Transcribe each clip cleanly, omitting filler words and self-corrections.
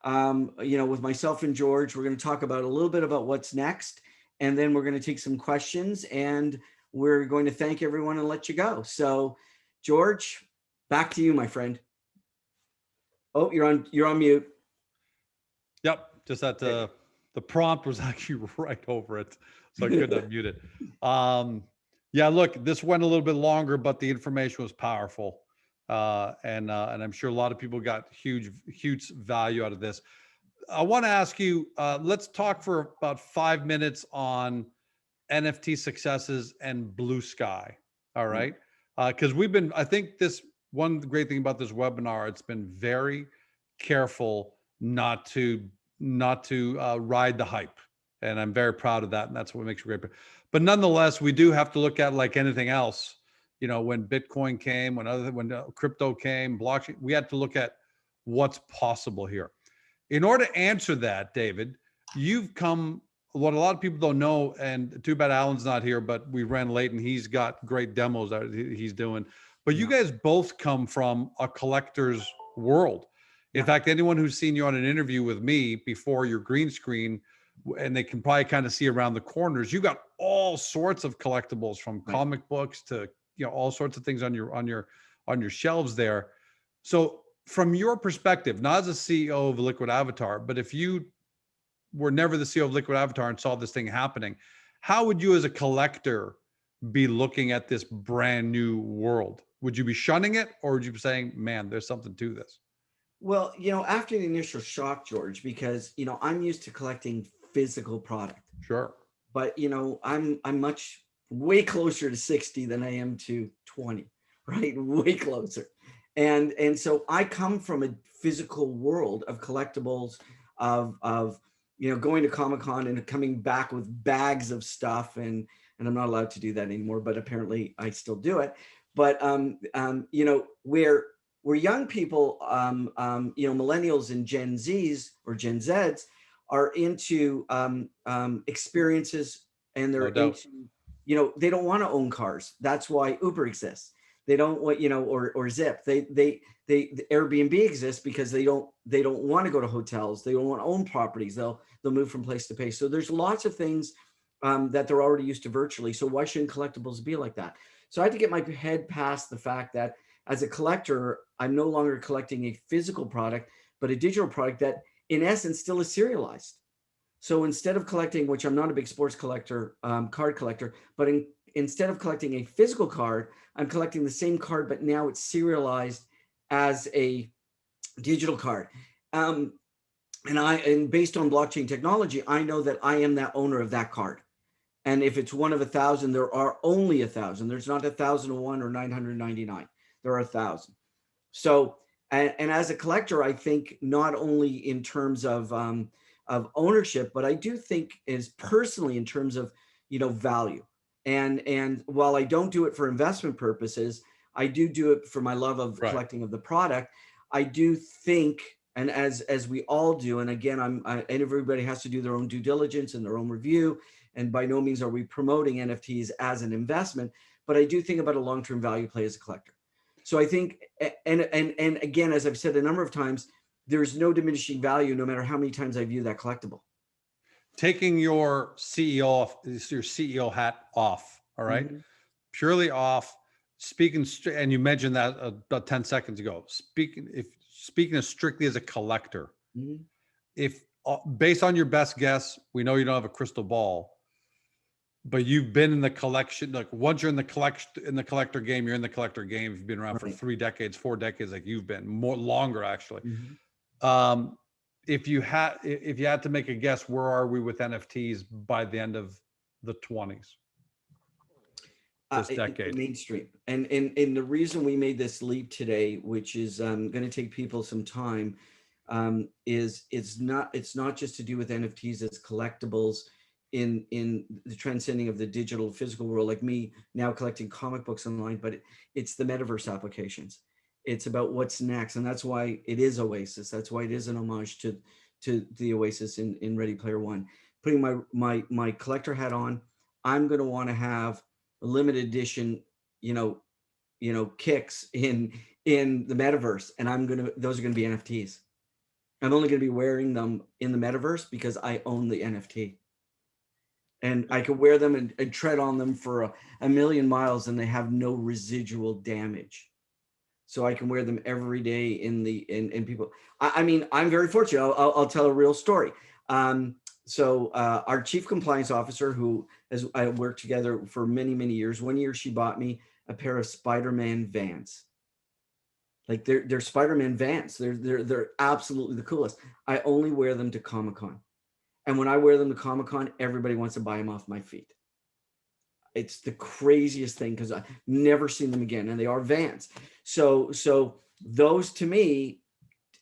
with myself and George, we're going to talk about a little bit about what's next, and then we're going to take some questions, and we're going to thank everyone and let you go. So, George, back to you, my friend. Oh, you're on mute. Yep, just that the prompt was actually right over it, so I couldn't unmute it. Yeah, look, this went a little bit longer, but the information was powerful, and I'm sure a lot of people got huge value out of this. I want to ask you. Let's talk for about 5 minutes on NFT successes and blue sky. All right, because we've been. I think this one great thing about this webinar, it's been very careful not to ride the hype, and I'm very proud of that, and that's what makes it great. But nonetheless, we do have to look at, like anything else. When Bitcoin came, when crypto came, blockchain, we had to look at what's possible here. In order to answer that, David, you've come. What a lot of people don't know, and too bad Alan's not here, but we ran late, and he's got great demos that he's doing. But you guys both come from a collector's world. In fact, anyone who's seen you on an interview with me before your green screen, and they can probably kind of see around the corners, you got all sorts of collectibles, from comic books to all sorts of things on your shelves there. So from your perspective, not as a CEO of Liquid Avatar, but if you were never the CEO of Liquid Avatar and saw this thing happening, how would you as a collector be looking at this brand new world? Would you be shunning it, or would you be saying, man, there's something to this? Well, after the initial shock, George, because I'm used to collecting physical product. Sure. But I'm much way closer to 60 than I am to 20, right? Way closer. And so I come from a physical world of collectibles, of going to Comic-Con and coming back with bags of stuff, and I'm not allowed to do that anymore, but apparently I still do it. But where young people, millennials and Gen Zs or Gen Zs are into experiences, and they're into, they don't want to own cars. That's why Uber exists. They don't want, or Zip. The Airbnb exists because they don't want to go to hotels. They don't want to own properties. They'll move from place to place. So there's lots of things that they're already used to virtually. So why shouldn't collectibles be like that? So I had to get my head past the fact that as a collector, I'm no longer collecting a physical product, but a digital product that in essence still is serialized. So instead of collecting, which I'm not a big sports collector, card collector, but instead of collecting a physical card, I'm collecting the same card, but now it's serialized as a digital card. And based on blockchain technology, I know that I am that owner of that card. And if it's one of 1,000, there are only 1,000. There's not 1,001 or 999. There are 1,000. So, and as a collector, I think not only in terms of ownership, but I do think is personally in terms of value. And while I don't do it for investment purposes, I do it for my love of collecting of the product. I do think, and as we all do, and again, and everybody has to do their own due diligence and their own review. And by no means are we promoting NFTs as an investment, but I do think about a long-term value play as a collector. So I think, and again, as I've said a number of times, there's no diminishing value no matter how many times I view that collectible. Taking your CEO hat off, all right? Purely off, speaking, and you mentioned that about 10 seconds ago, speaking as strictly as a collector, if based on your best guess, we know you don't have a crystal ball, but you've been in the collection, like once you're in the collector game, you're in the collector game. If you've been around for 3 decades, 4 decades, like you've been, more longer actually. If you had to make a guess, where are we with NFTs by the end of the 20s? This decade. Mainstream. And the reason we made this leap today, which is going to take people some time, is it's not just to do with NFTs as collectibles in the transcending of the digital physical world, like me now collecting comic books online, but it's the metaverse applications. It's about what's next. And that's why it is Oasis. That's why it is an homage to the Oasis in Ready Player One. Putting my collector hat on, I'm going to want to have a limited edition, kicks in the metaverse, and those are going to be NFTs. I'm only going to be wearing them in the metaverse because I own the NFT. And I can wear them and tread on them for a million miles and they have no residual damage. So I can wear them every day in people. I mean, I'm very fortunate. I'll tell a real story. So our chief compliance officer, who I worked together for many, many years, one year she bought me a pair of Spider-Man Vans. Like they're Spider-Man Vans. They're absolutely the coolest. I only wear them to Comic-Con. And when I wear them to Comic-Con, everybody wants to buy them off my feet. It's the craziest thing because I've never seen them again, and they are Vans. So those to me,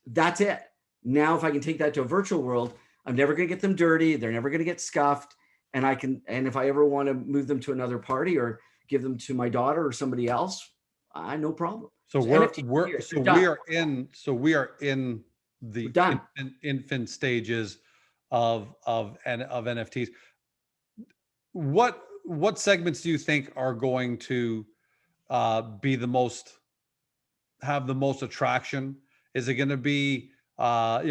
that's it. Now, if I can take that to a virtual world, I'm never going to get them dirty. They're never going to get scuffed. And if I ever want to move them to another party or give them to my daughter or somebody else, no problem. So we are in the infant stages of NFTs. What segments do you think are going to have the most attraction? Is it going to be up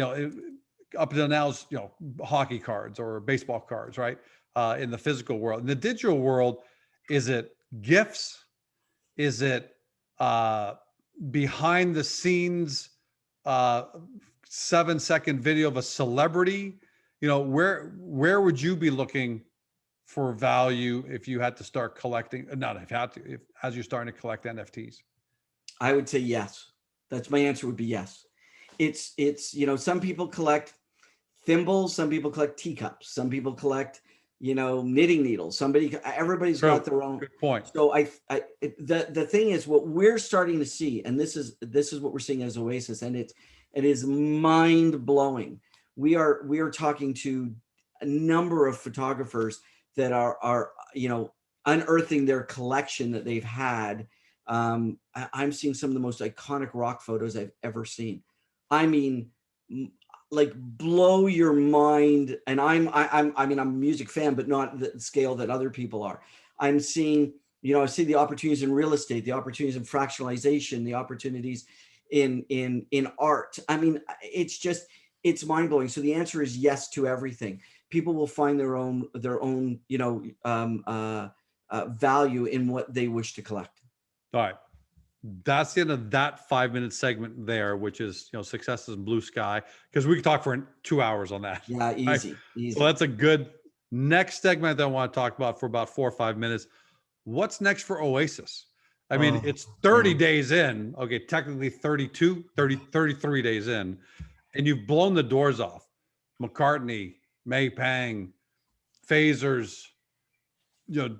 until now, hockey cards or baseball cards, right? In the physical world. In the digital world, is it GIFs? Is it behind the scenes 7-second video of a celebrity? Where would you be looking for value if you had to start collecting? As you're starting to collect NFTs? I would say yes. That's my answer would be yes. It's some people collect thimbles, some people collect teacups, some people collect knitting needles. Everybody's got their own. Good point. So the thing is, what we're starting to see, and this is what we're seeing as Oasis, and it is mind blowing. We are talking to a number of photographers that are unearthing their collection that they've had. I'm seeing some of the most iconic rock photos I've ever seen. I mean, like blow your mind. And I'm a music fan, but not the scale that other people are. I'm seeing, I see the opportunities in real estate, the opportunities in fractionalization, the opportunities in art. I mean, it's mind blowing. So the answer is yes to everything. People will find their own value in what they wish to collect. All right. That's the end of that 5-minute segment there, which is, successes in blue sky, because we could talk for 2 hours on that. Yeah, easy. So that's a good next segment that I want to talk about for about 4 or 5 minutes. What's next for Oasis? I mean, it's 30 days in. Okay, technically 33 days in, and you've blown the doors off. McCartney, May Pang, Phasers,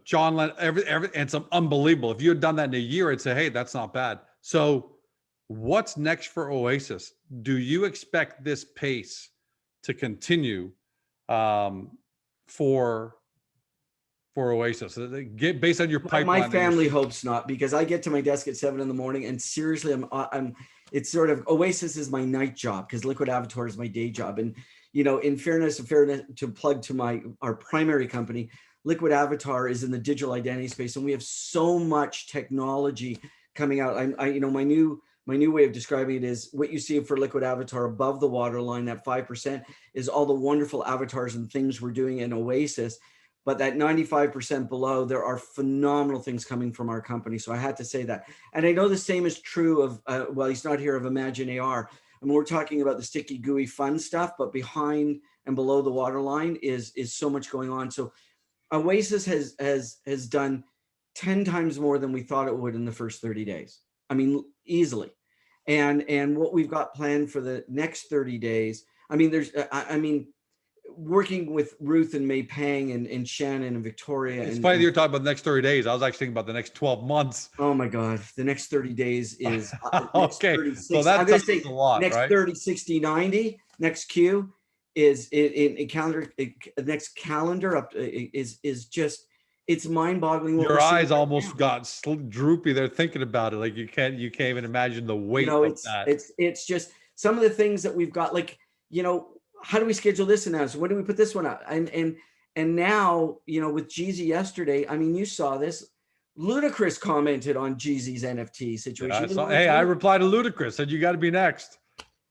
John Lennon, and it's unbelievable. If you had done that in a year, I'd say, hey, that's not bad. So what's next for Oasis? Do you expect this pace to continue for Oasis? Based on your pipeline? My family hopes not, because I get to my desk at 7 a.m. and seriously, it's sort of Oasis is my night job because Liquid Avatar is my day job. And, in fairness to plug to our primary company, Liquid Avatar is in the digital identity space, and we have so much technology coming out. My new way of describing it is what you see for Liquid Avatar above the waterline, that 5% is all the wonderful avatars and things we're doing in Oasis. But that 95% below, there are phenomenal things coming from our company. So I had to say that. And I know the same is true of, he's not here, of ImagineAR. I mean, we're talking about the sticky, gooey, fun stuff, but behind and below the waterline is so much going on. So Oasis has done 10 times more than we thought it would in the first 30 days. I mean, easily. And what we've got planned for the next 30 days, working with Ruth and May Pang and Shannon and Victoria. It's funny that you're talking about the next 30 days. I was actually thinking about the next 12 months. Oh my God. The next 30 days is okay. 30, so that's a lot, next right? 30, 60, 90, next Q is in calendar, next calendar up is just, it's mind boggling. Your eyes almost got droopy there thinking about it. Like you can't even imagine the weight of that. It's just some of the things that we've got, like, how do we schedule this announcement? When do we put this one out? And now, with Jeezy yesterday, I mean, you saw this. Ludacris commented on Jeezy's NFT situation. I replied to Ludacris, said you got to be next.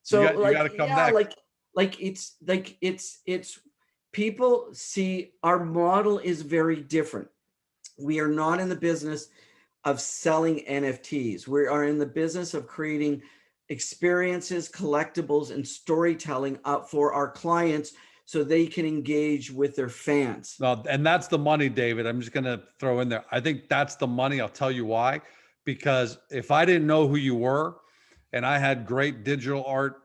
So you got to come next. Like like it's people see our model is very different. We are not in the business of selling NFTs. We are in the business of creating experiences, collectibles, and storytelling up for our clients so they can engage with their fans. And that's the money, David. I'm just going to throw in there. I think that's the money. I'll tell you why. Because if I didn't know who you were and I had great digital art,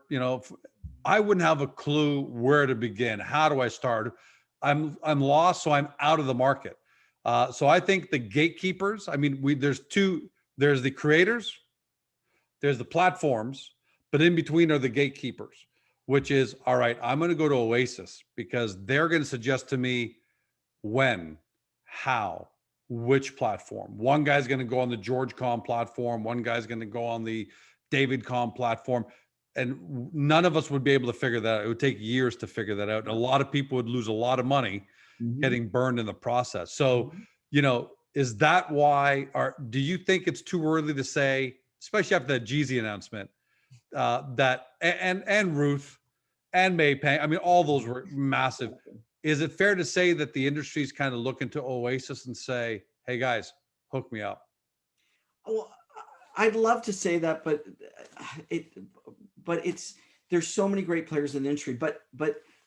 I wouldn't have a clue where to begin. How do I start? I'm lost, so I'm out of the market. So I think the gatekeepers, I mean, there's the creators, there's the platforms, but in between are the gatekeepers, which is, all right, I'm going to go to Oasis because they're going to suggest to me when, how, which platform. One guy's going to go on the GeorgeCom platform. One guy's going to go on the DavidCom platform. And none of us would be able to figure that out. It would take years to figure that out. And a lot of people would lose a lot of money getting burned in the process. So, is that why, do you think it's too early to say, especially after that Jeezy announcement, that, and Ruth and Maypang, I mean, all those were massive. Is it fair to say that the industry's kind of looking to Oasis and say, hey guys, hook me up? Well, I'd love to say that, but there's so many great players in the industry, but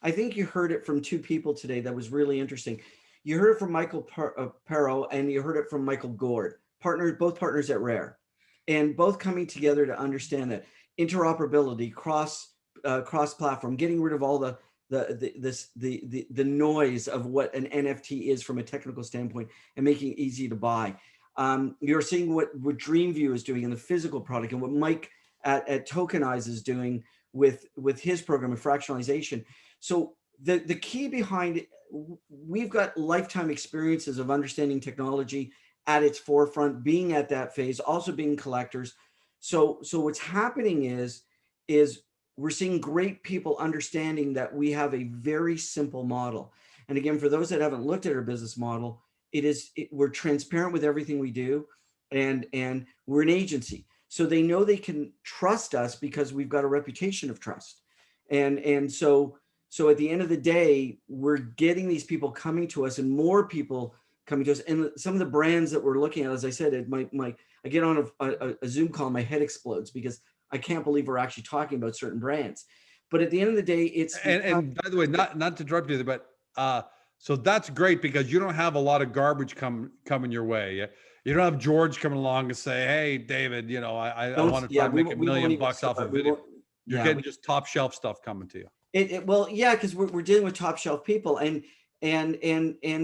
I think you heard it from two people today that was really interesting. You heard it from Michael Perro and you heard it from Michael Gord, both partners at Rare, and both coming together to understand that interoperability, cross-platform, getting rid of all the noise of what an NFT is from a technical standpoint and making it easy to buy. You're seeing what Dreamview is doing in the physical product and what Mike at Tokenize is doing with his program of fractionalization. So the key behind it, we've got lifetime experiences of understanding technology at its forefront, being at that phase, also being collectors. So what's happening is we're seeing great people understanding that we have a very simple model. And again, for those that haven't looked at our business model, we're transparent with everything we do, and we're an agency. So they know they can trust us because we've got a reputation of trust. And so at the end of the day, we're getting these people coming to us and more people coming to us. And some of the brands that we're looking at, as I said, I get on a Zoom call, my head explodes because I can't believe we're actually talking about certain brands. But at the end of the day, it's and by the way, not to interrupt you, but so that's great because you don't have a lot of garbage coming your way. You don't have George coming along and say, "Hey, David, I want to try to make $1 million off a video." You're getting just top shelf stuff coming to you. Well, yeah, because we're dealing with top shelf people, and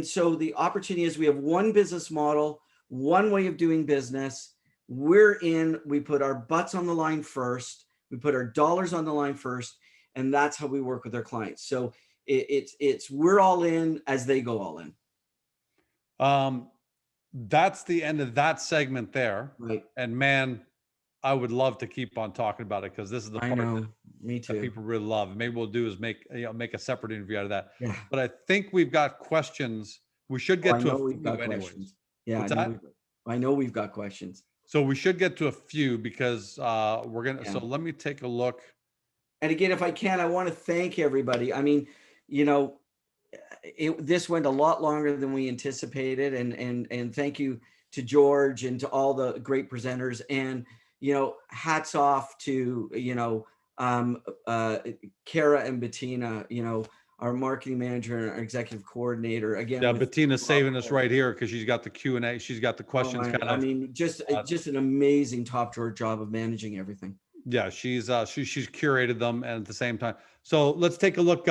so the opportunity is we have one business model, one way of doing business. We put our butts on the line first. We put our dollars on the line first, and that's how we work with our clients. So we're all in as they go all in. That's the end of that segment there. Right. And man, I would love to keep on talking about it because this is the part that people really love. Maybe we'll do is make a separate interview out of that. Yeah. But I think we've got questions. We should get to a few anyways. Questions. Yeah, I know we've got questions. So we should get to a few because we're gonna. Yeah. So let me take a look. And again, if I can, I want to thank everybody. I mean, this went a lot longer than we anticipated, and thank you to George and to all the great presenters, and hats off to Kara and Bettina, our marketing manager and our executive coordinator. Again, yeah, Bettina's saving us right here because she's got the Q&A, she's got the questions. I mean, just an amazing top drawer job of managing everything. Yeah, she's curated them, and at the same time. So let's take a look.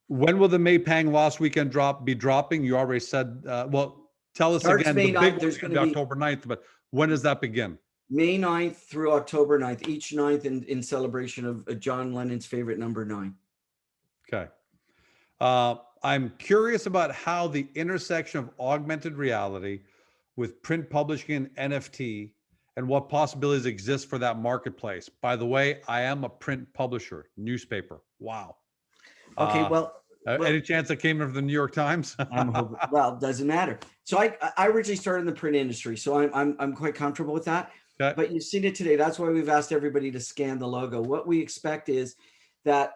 When will the Maypang Lost Weekend be dropping? You already said. Well, tell us again. The big one's going to be October 9th, but when does that begin? May 9th through October 9th, each 9th in celebration of John Lennon's favorite number 9. Okay. I'm curious about how the intersection of augmented reality with print publishing and NFT and what possibilities exist for that marketplace. By the way, I am a print publisher, newspaper. Wow. Okay, well, any chance that came from the New York Times? Well, doesn't matter. So I originally started in the print industry, so I'm quite comfortable with that. Okay. But you've seen it today. That's why we've asked everybody to scan the logo. What we expect is that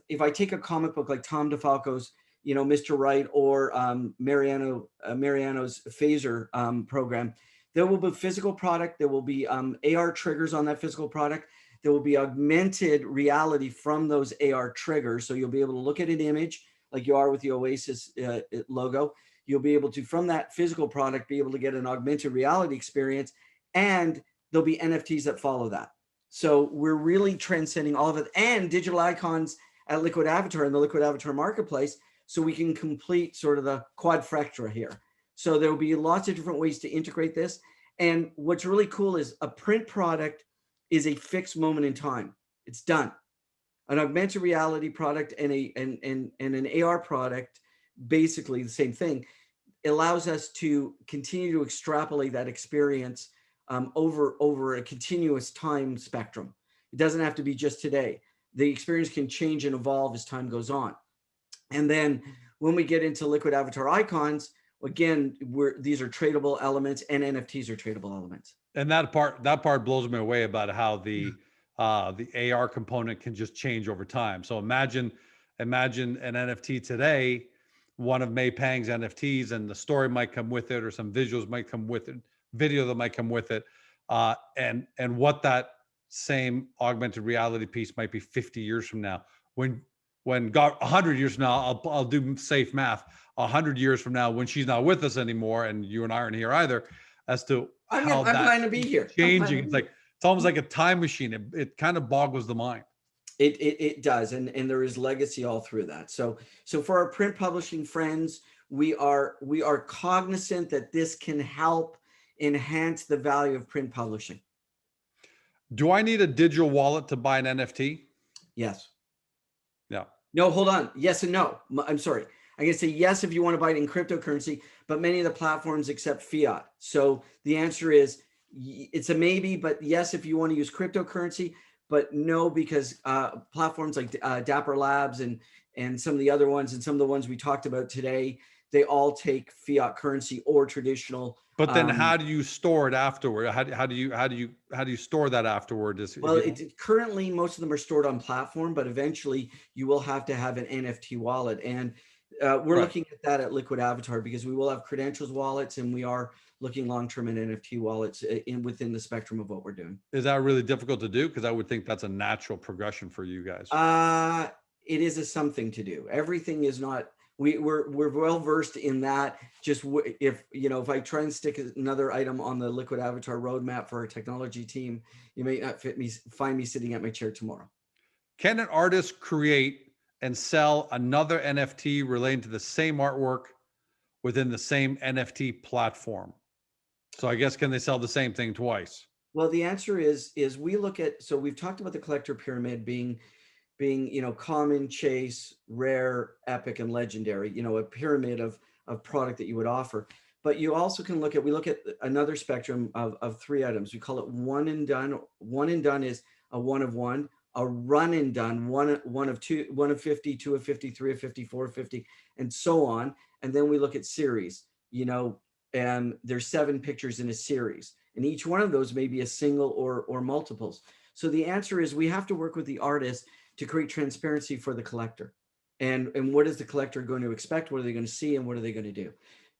if I take a comic book like Tom DeFalco's, Mr. Right, or Mariano's Phaser program, there will be physical product. There will be AR triggers on that physical product. There will be augmented reality from those AR triggers. So you'll be able to look at an image like you are with the Oasis logo. You'll be able to, from that physical product, be able to get an augmented reality experience, and there'll be NFTs that follow that. So we're really transcending all of it, and digital icons at Liquid Avatar in the Liquid Avatar marketplace, so we can complete sort of the quadfecta here. So there will be lots of different ways to integrate this. And what's really cool is a print product is a fixed moment in time. It's done. An augmented reality product and an AR product, basically the same thing, allows us to continue to extrapolate that experience over a continuous time spectrum. It doesn't have to be just today. The experience can change and evolve as time goes on. And then when we get into Liquid Avatar icons, again, these are tradable elements, and NFTs are tradable elements. And that part blows me away about how the AR component can just change over time. So imagine an NFT today, one of Mei Pang's NFTs, and the story might come with it, or some visuals might come with it, video that might come with it, and what that same augmented reality piece might be 50 years from now. When God, 100 years from now, I'll do safe math. 100 years from now, when she's not with us anymore, and you and I aren't here either, as to how I'm planning to be here. Changing. It's almost like a time machine. It kind of boggles the mind. It does, and there is legacy all through that. So for our print publishing friends, we are cognizant that this can help enhance the value of print publishing. Do I need a digital wallet to buy an NFT? Yes. Yeah. No, hold on. Yes and no. I'm sorry. I'm going to say yes if you want to buy it in cryptocurrency, but many of the platforms accept fiat. So the answer is it's a maybe, but yes if you want to use cryptocurrency, but no, because platforms like Dapper Labs and some of the other ones, and some of the ones we talked about today, they all take fiat currency or traditional. But then how do you store it afterward? How do you store that afterward? Well, currently most of them are stored on platform, but eventually you will have to have an NFT wallet. And we're looking at that at Liquid Avatar, because we will have credentials wallets, and we are looking long-term in NFT wallets within the spectrum of what we're doing. Is that really difficult to do? Because I would think that's a natural progression for you guys. It is a something to do. Everything is not. We're well versed in that. Just if I try and stick another item on the Liquid Avatar roadmap for our technology team, you may not find me sitting at my chair tomorrow. Can an artist create and sell another NFT relating to the same artwork within the same NFT platform? So I guess, can they sell the same thing twice? Well, the answer is we look at, so we've talked about the collector pyramid being common, chase, rare, epic, and legendary, a pyramid of product that you would offer. But you also can we look at another spectrum of three items. We call it one and done. One and done is a one of one. A run and done, one of two, one of 50, two of 50, three of 50, four of 50, and so on. And then we look at series, and there's 7 pictures in a series, and each one of those may be a single or multiples. So the answer is we have to work with the artist to create transparency for the collector. And what is the collector going to expect? What are they going to see? And what are they going to do?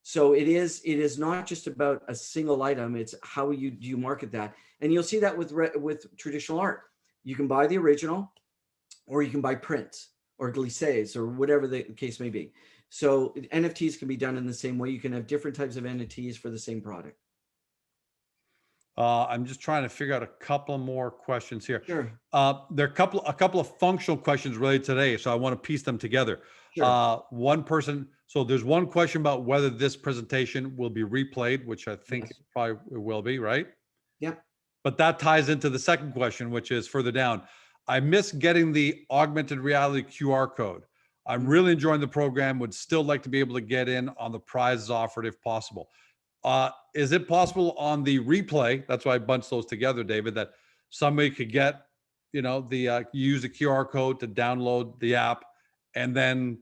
So it is not just about a single item. It's how do you market that? And you'll see that with traditional art. You can buy the original, or you can buy prints or glisses or whatever the case may be. So NFTs can be done in the same way. You can have different types of NFTs for the same product. I'm just trying to figure out a couple more questions here. Sure. There are a couple of functional questions related today, so I want to piece them together. Sure. So there's one question about whether this presentation will be replayed, which I think it probably will be, right? Yep. But that ties into the second question, which is further down. I miss getting the augmented reality QR code. I'm really enjoying the program. Would still like to be able to get in on the prizes offered if possible. Is it possible on the replay? That's why I bunched those together, David, that somebody could get, use the QR code to download the app, and then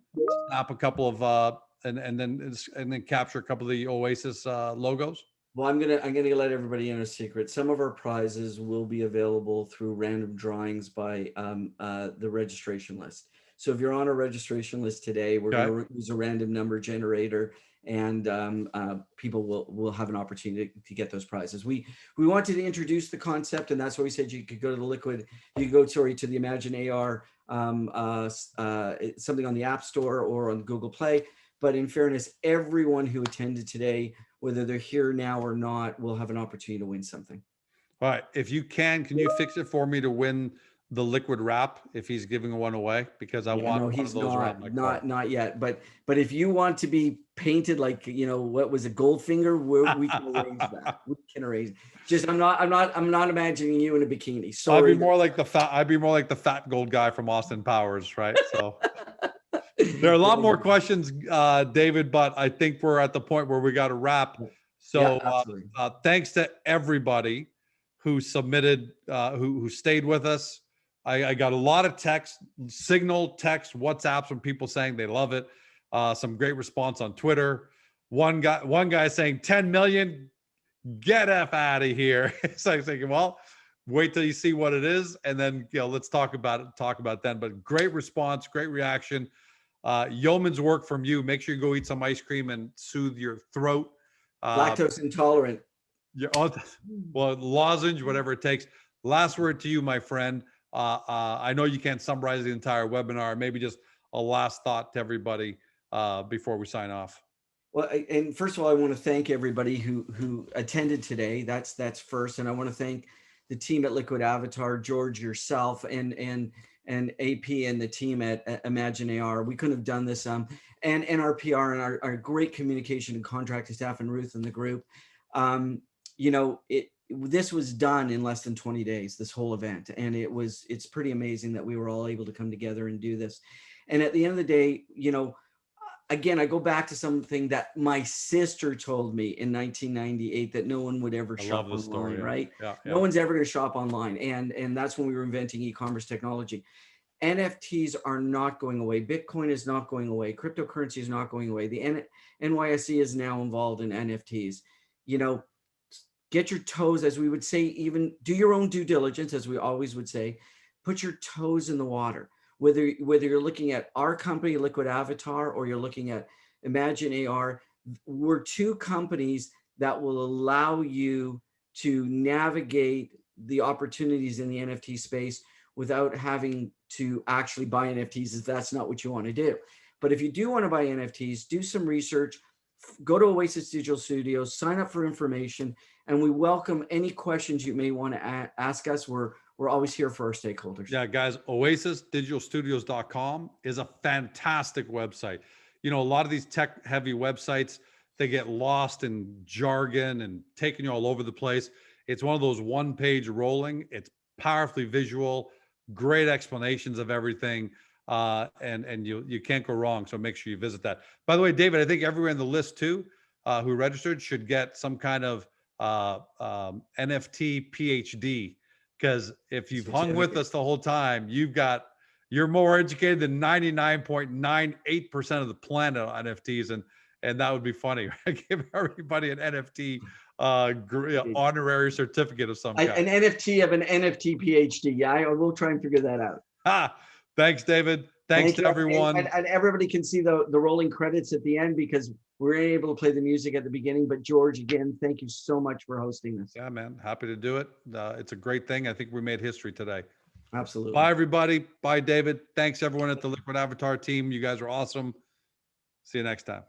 snap a couple of, and then capture a couple of the Oasis logos? Well, I'm gonna let everybody in a secret. Some of our prizes will be available through random drawings by the registration list. So if you're on a registration list today, we're Okay. gonna use a random number generator, and people will have an opportunity to get those prizes. We wanted to introduce the concept, and that's why we said you could go to the Liquid, you could go, sorry, to the ImagineAR, something on the App Store or on Google Play. But in fairness, everyone who attended today, whether they're here now or not, will have an opportunity to win something. All right. If you can you fix it for me to win the liquid wrap if he's giving one away? Because I Yeah, want no, one of he's those around my car. not yet. But if you want to be painted like, what was it, Goldfinger, we can arrange that. We can arrange. Just I'm not imagining you in a bikini. I'd be Sorry. more like the fat gold guy from Austin Powers, right? So there are a lot more questions, David, but I think we're at the point where we got to wrap. Yeah, So absolutely. thanks to everybody who submitted, who stayed with us. I got a lot of text, signal, text, WhatsApps from people saying they love it. Some great response on Twitter. One guy saying 10 million, get F out of here. So I'm thinking, well, wait till you see what it is, and then let's talk about it then. But great response, great reaction. Yeoman's work from you. Make sure you go eat some ice cream and soothe your throat. Lactose intolerant. Well, lozenge, whatever it takes. Last word to you, my friend. I know you can't summarize the entire webinar. Maybe just a last thought to everybody before we sign off. Well, and first of all, I want to thank everybody who attended today. That's first, and I want to thank the team at Liquid Avatar, George, yourself, and AP and the team at ImagineAR. We couldn't have done this. And our PR and our great communication and contracting staff, and Ruth and the group. This was done in less than 20 days. This whole event, and it's pretty amazing that we were all able to come together and do this. And at the end of the day, again, I go back to something that my sister told me in 1998, that no one would ever shop online, story, right? Yeah. No one's ever going to shop online. And that's when we were inventing e-commerce technology. NFTs are not going away. Bitcoin is not going away. Cryptocurrency is not going away. The NYSE is now involved in NFTs. Get your toes, as we would say, even do your own due diligence, as we always would say, put your toes in the water. Whether you're looking at our company, Liquid Avatar, or you're looking at ImagineAR, we're two companies that will allow you to navigate the opportunities in the NFT space without having to actually buy NFTs, if that's not what you want to do. But if you do want to buy NFTs, do some research, go to Oasis Digital Studios, sign up for information, and we welcome any questions you may want to ask us. We're always here for our stakeholders. Yeah, guys, oasisdigitalstudios.com is a fantastic website. A lot of these tech-heavy websites, they get lost in jargon and taking you all over the place. It's one of those one-page rolling. It's powerfully visual, great explanations of everything, and you can't go wrong. So make sure you visit that. By the way, David, I think everyone in the list too who registered should get some kind of NFT PhD. Because if you've hung with us the whole time, you're more educated than 99.98% of the planet on NFTs, and that would be funny. Give everybody an NFT honorary certificate of some kind. An NFT of an NFT PhD. Yeah, we'll try and figure that out. Thanks, David. Thanks to everyone. And everybody can see the rolling credits at the end, because we're able to play the music at the beginning. But George, again, thank you so much for hosting this. Yeah, man. Happy to do it. It's a great thing. I think we made history today. Absolutely. Bye, everybody. Bye, David. Thanks, everyone at the Liquid Avatar team. You guys are awesome. See you next time.